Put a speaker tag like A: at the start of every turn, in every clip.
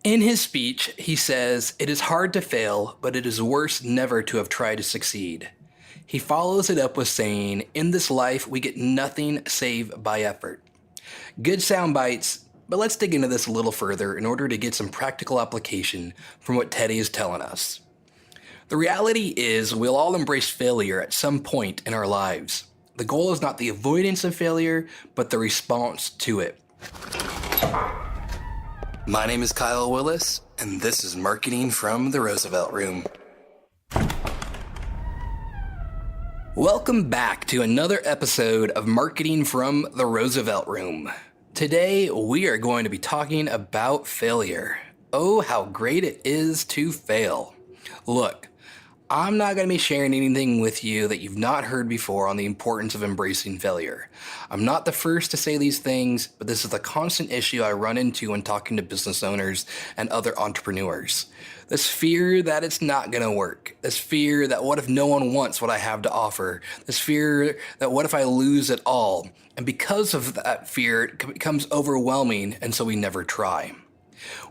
A: In his speech, he says, "It is hard to fail, but it is worse never to have tried to succeed." He follows it up with saying, "In this life, we get nothing save by effort." Good sound bites, but let's dig into this a little further in order to get some practical application from what Teddy is telling us. The reality is, we'll all embrace failure at some point in our lives. The goal is not the avoidance of failure, but the response to it. My name is Kyle Willis, and this is Marketing from the Roosevelt Room. Welcome back to another episode of Marketing from the Roosevelt Room. Today, we are going to be talking about failure. Oh, how great it is to fail. Look, I'm not going to be sharing anything with you that you've not heard before on the importance of embracing failure. I'm not the first to say these things, but this is a constant issue I run into when talking to business owners and other entrepreneurs. This fear that it's not going to work. This fear that what if no one wants what I have to offer? This fear that what if I lose it all? And because of that fear, it becomes overwhelming, and so we never try.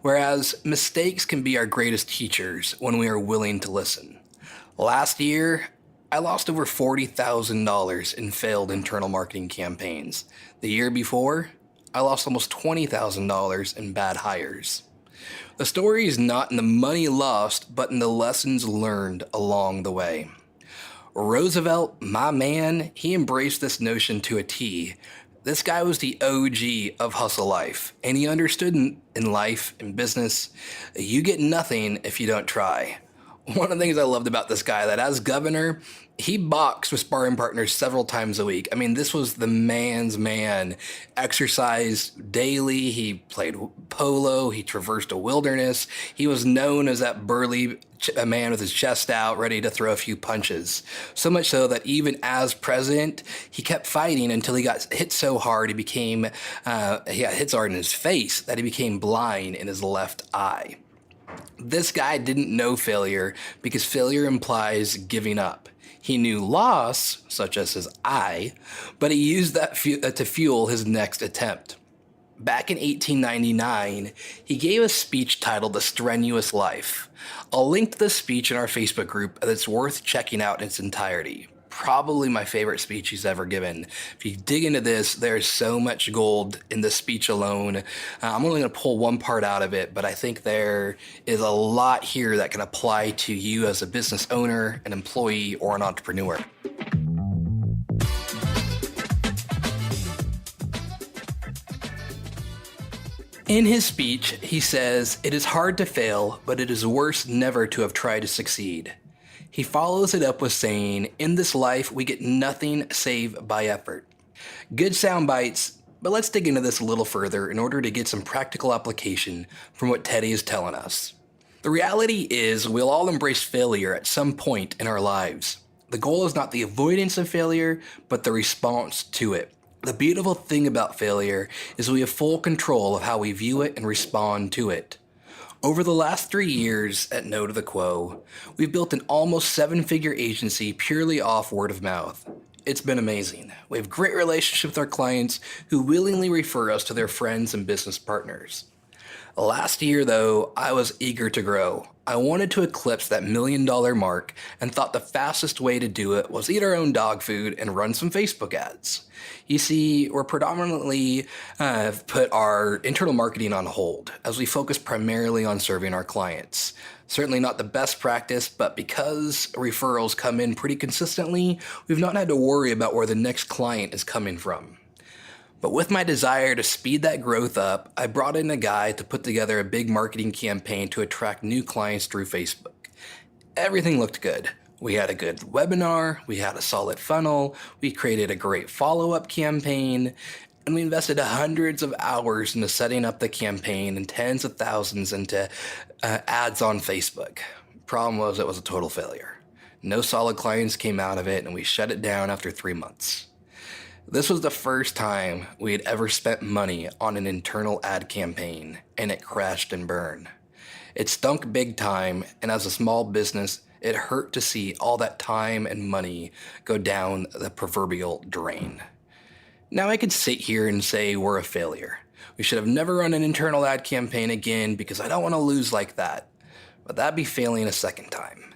A: Whereas mistakes can be our greatest teachers when we are willing to listen. Last year, I lost over $40,000 in failed internal marketing campaigns. The year before, I lost almost $20,000 in bad hires. The story is not in the money lost, but in the lessons learned along the way. Roosevelt, my man, he embraced this notion to a T. This guy was the OG of hustle life, and he understood in life, in business, you get nothing if you don't try. One of the things I loved about this guy, that as governor, he boxed with sparring partners several times a week. I mean, this was the man's man. Exercised daily, he played polo, he traversed a wilderness. He was known as that burly man with his chest out, ready to throw a few punches. So much so that even as president, he kept fighting until he got hit so hard he got hit so hard in his face that he became blind in his left eye. This guy didn't know failure because failure implies giving up. He knew loss, such as his eye, but he used that to fuel his next attempt. Back in 1899, he gave a speech titled "The Strenuous Life." I'll link to this speech in our Facebook group, and it's worth checking out in its entirety. Probably my favorite speech he's ever given. If you dig into this, there's so much gold in the speech alone. I'm only going to pull one part out of it, but I think there is a lot here that can apply to you as a business owner, an employee, or an entrepreneur. In his speech, he says, "It is hard to fail, but it is worse never to have tried to succeed." He follows it up with saying, "In this life, we get nothing save by effort." Good sound bites, but let's dig into this a little further in order to get some practical application from what Teddy is telling us. The reality is, we'll all embrace failure at some point in our lives. The goal is not the avoidance of failure, but the response to it. The beautiful thing about failure is we have full control of how we view it and respond to it. Over the last 3 years at No to the Quo, we've built an almost 7-figure agency purely off word of mouth. It's been amazing. We have great relationships with our clients who willingly refer us to their friends and business partners. Last year, though, I was eager to grow. I wanted to eclipse that $1 million mark and thought the fastest way to do it was eat our own dog food and run some Facebook ads. You see, we're predominantly put our internal marketing on hold as we focus primarily on serving our clients. Certainly not the best practice, but because referrals come in pretty consistently, we've not had to worry about where the next client is coming from. But with my desire to speed that growth up, I brought in a guy to put together a big marketing campaign to attract new clients through Facebook. Everything looked good. We had a good webinar, we had a solid funnel, we created a great follow-up campaign, and we invested hundreds of hours into setting up the campaign and tens of thousands into ads on Facebook. Problem was, it was a total failure. No solid clients came out of it, and we shut it down after 3 months. This was the first time we had ever spent money on an internal ad campaign, and it crashed and burned. It stunk big time, and as a small business, it hurt to see all that time and money go down the proverbial drain. Now I could sit here and say we're a failure, We should have never run an internal ad campaign again because I don't want to lose like that. But that'd be failing a second time.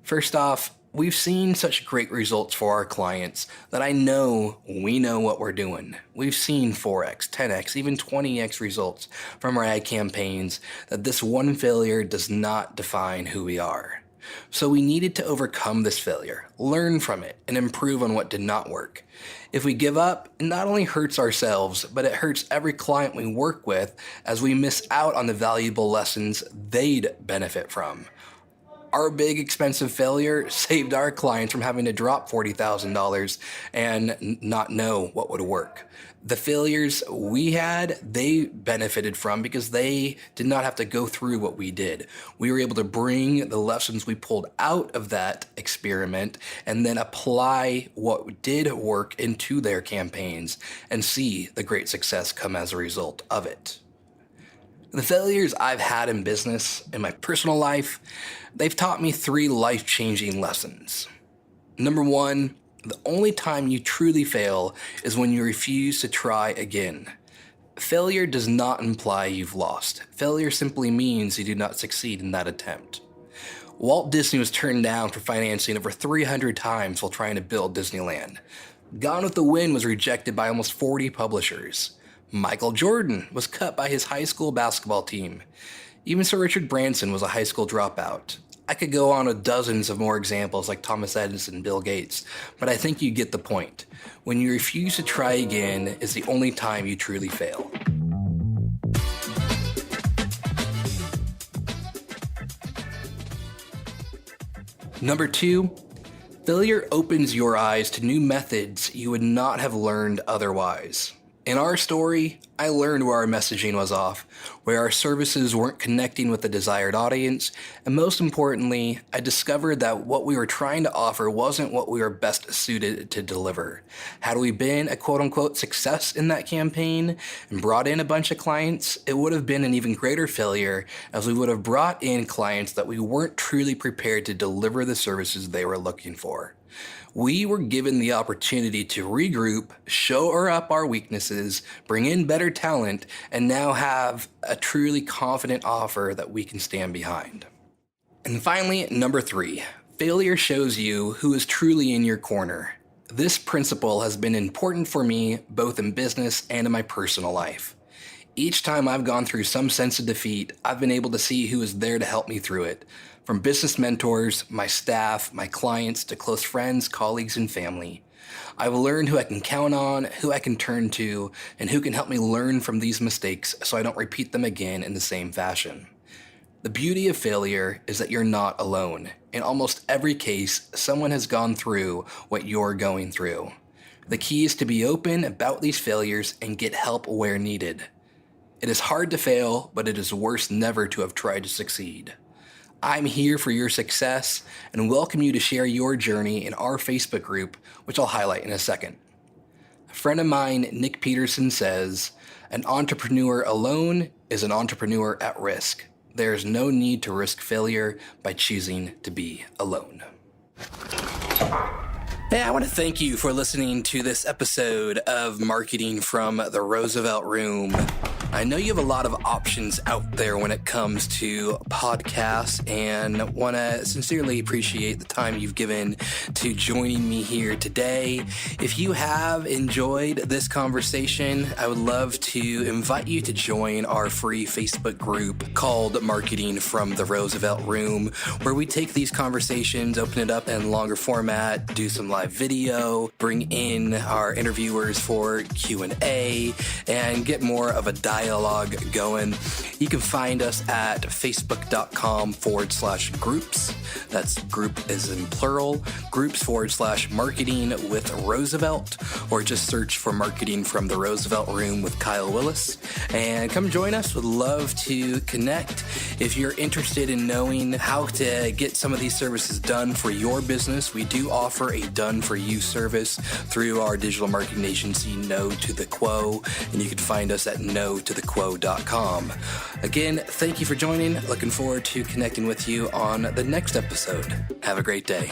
A: First off, we've seen such great results for our clients that I know we know what we're doing. We've seen 4x, 10x, even 20x results from our ad campaigns that this one failure does not define who we are. So we needed to overcome this failure, learn from it, and improve on what did not work. If we give up, it not only hurts ourselves, but it hurts every client we work with as we miss out on the valuable lessons they'd benefit from. Our big expensive failure saved our clients from having to drop $40,000 and not know what would work. The failures we had, they benefited from because they did not have to go through what we did. We were able to bring the lessons we pulled out of that experiment and then apply what did work into their campaigns and see the great success come as a result of it. The failures I've had in business, in my personal life, they've taught me 3 life-changing lessons. Number 1, the only time you truly fail is when you refuse to try again. Failure does not imply you've lost. Failure simply means you did not succeed in that attempt. Walt Disney was turned down for financing over 300 times while trying to build Disneyland. Gone with the Wind was rejected by almost 40 publishers. Michael Jordan was cut by his high school basketball team. Even Sir Richard Branson was a high school dropout. I could go on with dozens of more examples like Thomas Edison and Bill Gates, but I think you get the point. When you refuse to try again is the only time you truly fail. Number 2, failure opens your eyes to new methods you would not have learned otherwise. In our story, I learned where our messaging was off, where our services weren't connecting with the desired audience, and most importantly, I discovered that what we were trying to offer wasn't what we were best suited to deliver. Had we been a quote-unquote success in that campaign and brought in a bunch of clients, it would have been an even greater failure as we would have brought in clients that we weren't truly prepared to deliver the services they were looking for. We were given the opportunity to regroup, shore up our weaknesses, bring in better talent, and now have a truly confident offer that we can stand behind. And finally, number 3, failure shows you who is truly in your corner. This principle has been important for me both in business and in my personal life. Each time I've gone through some sense of defeat, I've been able to see who is there to help me through it. From business mentors, my staff, my clients, to close friends, colleagues, and family. I've learned who I can count on, who I can turn to, and who can help me learn from these mistakes so I don't repeat them again in the same fashion. The beauty of failure is that you're not alone. In almost every case, someone has gone through what you're going through. The key is to be open about these failures and get help where needed. It is hard to fail, but it is worse never to have tried to succeed. I'm here for your success and welcome you to share your journey in our Facebook group, which I'll highlight in a second. A friend of mine, Nick Peterson, says, "An entrepreneur alone is an entrepreneur at risk. There is no need to risk failure by choosing to be alone." Hey, I want to thank you for listening to this episode of Marketing from the Roosevelt Room. I know you have a lot of options out there when it comes to podcasts and want to sincerely appreciate the time you've given to joining me here today. If you have enjoyed this conversation, I would love to invite you to join our free Facebook group called Marketing from the Roosevelt Room, where we take these conversations, open it up in longer format, do some live video, bring in our interviewers for Q&A, and get more of a dialogue going. You can find us at facebook.com/groups. That's group is in plural, groups/marketing with Roosevelt, or just search for Marketing from the Roosevelt Room with Kyle Willis. And come join us. Would love to connect. If you're interested in knowing how to get some of these services done for your business, we do offer a done-for-you service through our digital marketing agency, No to the Quo, and you can find us at notothequo.com. Again, thank you for joining. Looking forward to connecting with you on the next episode. Have a great day.